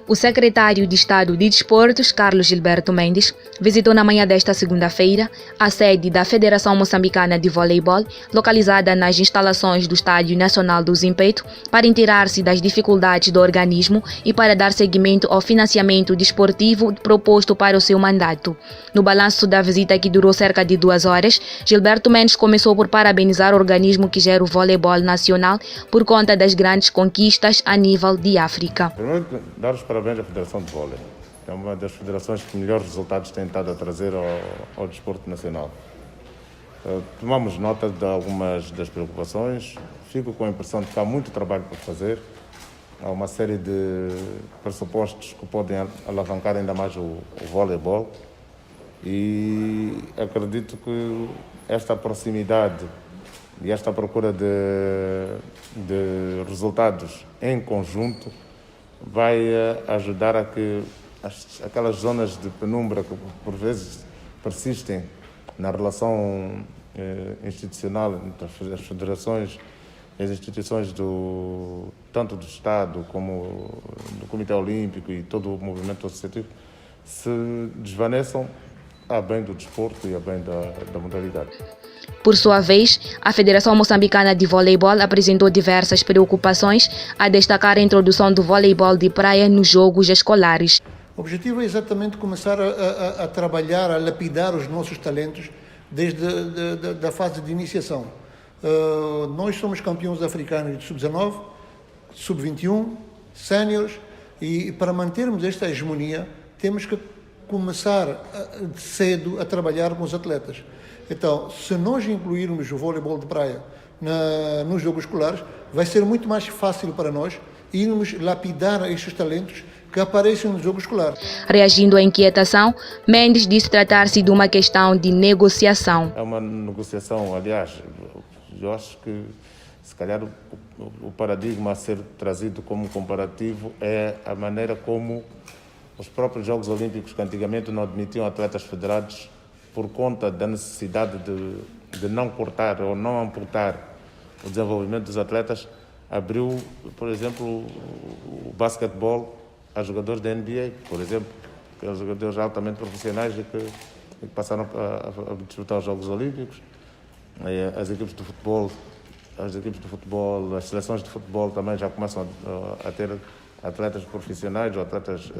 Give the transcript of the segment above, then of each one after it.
O secretário de Estado de Desportos, Carlos Gilberto Mendes, visitou na manhã desta segunda-feira a sede da Federação Moçambicana de Voleibol, localizada nas instalações do Estádio Nacional do Zimpeto, para inteirar-se das dificuldades do organismo e para dar seguimento ao financiamento desportivo proposto para o seu mandato. No balanço da visita, que durou cerca de 2 horas, Gilberto Mendes começou por parabenizar o organismo que gera o voleibol nacional por conta das grandes conquistas a nível de África. Primeiro, dar os parabéns à Federação de Vôlei. É uma das federações que melhores resultados tem estado a trazer ao desporto nacional. Tomamos nota de algumas das preocupações. Fico com a impressão de que há muito trabalho por fazer. Há uma série de pressupostos que podem alavancar ainda mais o voleibol. E acredito que esta proximidade e esta procura de resultados em conjunto vai ajudar a que aquelas zonas de penumbra que por vezes persistem na relação institucional entre as federações e as instituições tanto do Estado como do Comitê Olímpico e todo o movimento associativo se desvaneçam a bem do desporto e a bem da modalidade. Por sua vez, a Federação Moçambicana de Voleibol apresentou diversas preocupações, a destacar a introdução do voleibol de praia nos jogos escolares. O objetivo é exatamente começar a trabalhar, a lapidar os nossos talentos desde a fase de iniciação. Nós somos campeões africanos de sub-19, sub-21, séniores, e para mantermos esta hegemonia temos que começar cedo a trabalhar com os atletas. Então, se nós incluirmos o voleibol de praia nos jogos escolares, vai ser muito mais fácil para nós irmos lapidar estes talentos que aparecem no jogo escolar. Reagindo à inquietação, Mendes disse tratar-se de uma questão de negociação. É uma negociação, aliás, eu acho que se calhar o paradigma a ser trazido como comparativo é a maneira como os próprios Jogos Olímpicos, que antigamente não admitiam atletas federados por conta da necessidade de não cortar ou não amputar o desenvolvimento dos atletas, abriu, por exemplo, o basquetebol a jogadores da NBA, por exemplo, que são jogadores altamente profissionais e que passaram a disputar os Jogos Olímpicos. As equipes de futebol, as seleções de futebol também já começam a ter atletas profissionais ou atletas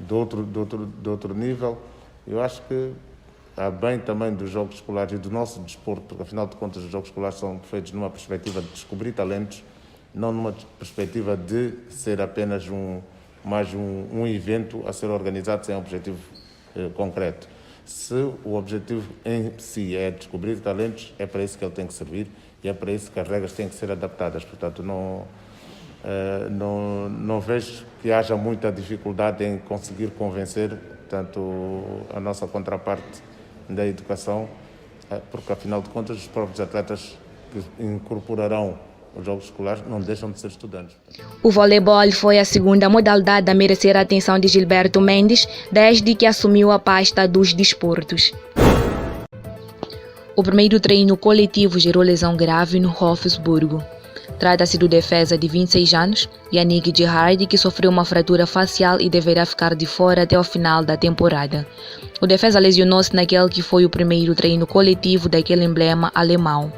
de outro nível. Eu acho que há bem também dos jogos escolares e do nosso desporto, porque afinal de contas os jogos escolares são feitos numa perspectiva de descobrir talentos, não numa perspectiva de ser apenas mais um evento a ser organizado sem um objetivo concreto. Se o objetivo em si é descobrir talentos, é para isso que ele tem que servir e é para isso que as regras têm que ser adaptadas. Portanto, não vejo que haja muita dificuldade em conseguir convencer tanto a nossa contraparte da educação, porque afinal de contas os próprios atletas que incorporarão os jogos escolares não deixam de ser estudantes. O voleibol foi a segunda modalidade a merecer a atenção de Gilberto Mendes desde que assumiu a pasta dos desportos. O primeiro treino coletivo gerou lesão grave no Hofsburgo. Trata-se do defesa de 26 anos, Yannick Gerhardt, que sofreu uma fratura facial e deverá ficar de fora até o final da temporada. O defesa lesionou-se naquele que foi o primeiro treino coletivo daquele emblema alemão.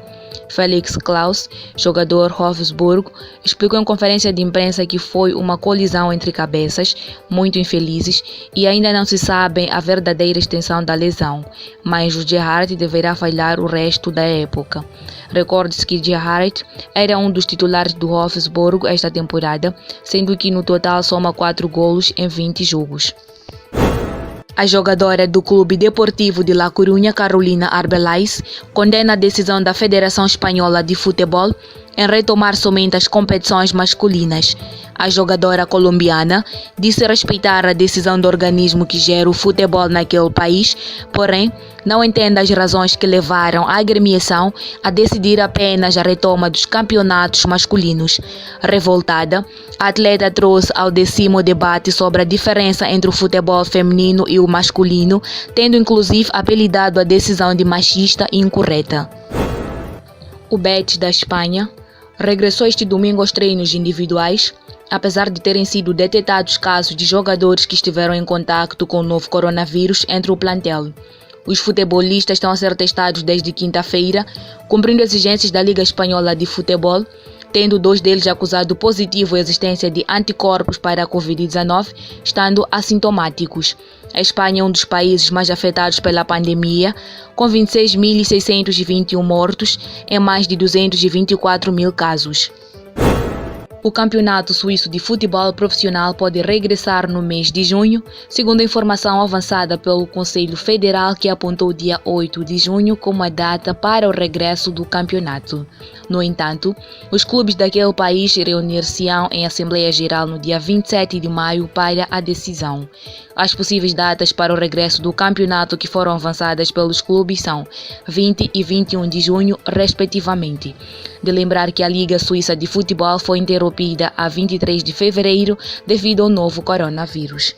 Felix Klaus, jogador Hofsburgo, explicou em conferência de imprensa que foi uma colisão entre cabeças, muito infelizes, e ainda não se sabe a verdadeira extensão da lesão, mas o Gerhardt deverá falhar o resto da época. Recorde-se que Gerhardt era um dos titulares do Hofsburgo esta temporada, sendo que no total soma 4 golos em 20 jogos. A jogadora do Clube Deportivo de La Coruña, Carolina Arbeláez, condena a decisão da Federação Espanhola de Futebol em retomar somente as competições masculinas. A jogadora colombiana disse respeitar a decisão do organismo que gera o futebol naquele país, porém, não entende as razões que levaram a agremiação a decidir apenas a retoma dos campeonatos masculinos. Revoltada, a atleta trouxe ao décimo debate sobre a diferença entre o futebol feminino e o masculino, tendo inclusive apelidado a decisão de machista e incorreta. O Betis da Espanha regressou este domingo aos treinos individuais apesar de terem sido detectados casos de jogadores que estiveram em contato com o novo coronavírus entre o plantel. Os futebolistas estão a ser testados desde quinta-feira, cumprindo exigências da Liga Espanhola de Futebol, tendo 2 deles acusado positivo a existência de anticorpos para a Covid-19, estando assintomáticos. A Espanha é um dos países mais afetados pela pandemia, com 26.621 mortos em mais de 224 mil casos. O Campeonato Suíço de Futebol Profissional pode regressar no mês de junho, segundo a informação avançada pelo Conselho Federal, que apontou o dia 8 de junho como a data para o regresso do campeonato. No entanto, os clubes daquele país reunir-se-ão em Assembleia Geral no dia 27 de maio para a decisão. As possíveis datas para o regresso do campeonato que foram avançadas pelos clubes são 20 e 21 de junho, respectivamente. De lembrar que a Liga Suíça de Futebol foi interrompida a 23 de fevereiro devido ao novo coronavírus.